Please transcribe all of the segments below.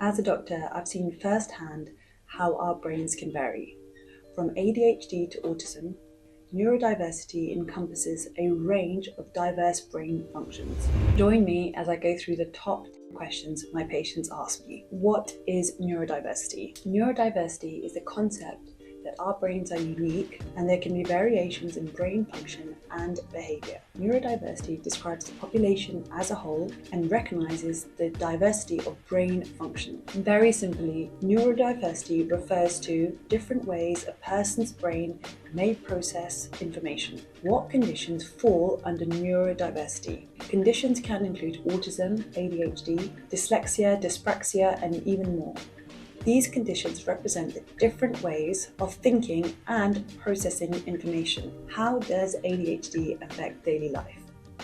As a doctor, I've seen firsthand how our brains can vary. From ADHD to autism, neurodiversity encompasses a range of diverse brain functions. Join me as I go through the top questions my patients ask me. What is neurodiversity? Neurodiversity is the concept that our brains are unique and there can be variations in brain function and behavior. Neurodiversity describes the population as a whole and recognizes the diversity of brain function. Very simply, neurodiversity refers to different ways a person's brain may process information. What conditions fall under neurodiversity? Conditions can include autism, ADHD, dyslexia, dyspraxia, and even more. These conditions represent the different ways of thinking and processing information. How does ADHD affect daily life?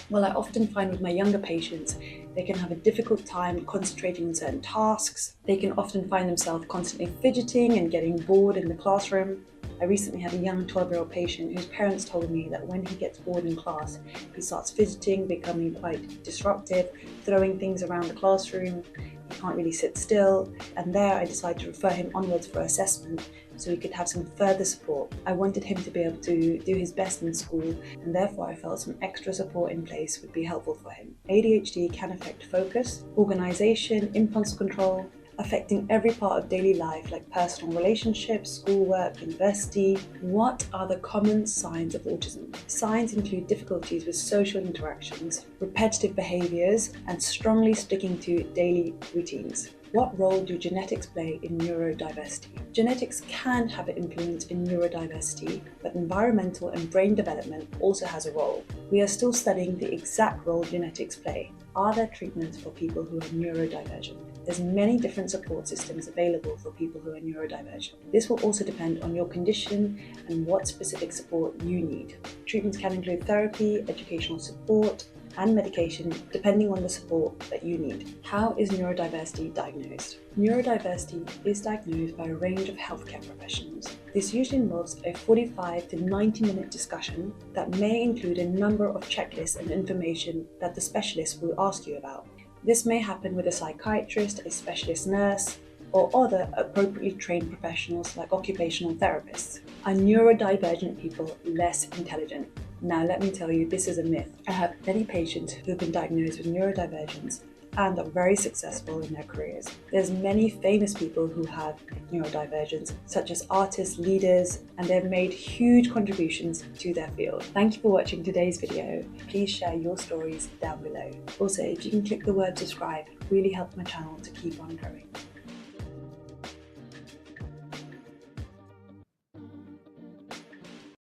Well, I often find with my younger patients, they can have a difficult time concentrating on certain tasks. They can often find themselves constantly fidgeting and getting bored in the classroom. I recently had a young 12-year-old patient whose parents told me that when he gets bored in class, he starts fidgeting, becoming quite disruptive, throwing things around the classroom. He can't really sit still, and there I decided to refer him onwards for assessment so he could have some further support. I wanted him to be able to do his best in school, and therefore I felt some extra support in place would be helpful for him. ADHD can affect focus, organisation, impulse control, affecting every part of daily life like personal relationships, schoolwork, university. What are the common signs of autism? Signs include difficulties with social interactions, repetitive behaviours, and strongly sticking to daily routines. What role do genetics play in neurodiversity? Genetics can have an influence in neurodiversity, but environmental and brain development also has a role. We are still studying the exact role genetics play. Are there treatments for people who are neurodivergent? There's many different support systems available for people who are neurodivergent. This will also depend on your condition and what specific support you need. Treatments can include therapy, educational support, and medication depending on the support that you need. How is neurodiversity diagnosed? Neurodiversity is diagnosed by a range of healthcare professionals. This usually involves a 45 to 90-minute discussion that may include a number of checklists and information that the specialist will ask you about. This may happen with a psychiatrist, a specialist nurse, or other appropriately trained professionals like occupational therapists. Are neurodivergent people less intelligent? Now let me tell you, this is a myth. I have many patients who have been diagnosed with neurodivergence and are very successful in their careers. There's many famous people who have neurodivergence, such as artists, leaders, and they've made huge contributions to their field. Thank you for watching today's video. Please share your stories down below. Also, if you can click the word subscribe, it really helps my channel to keep on growing.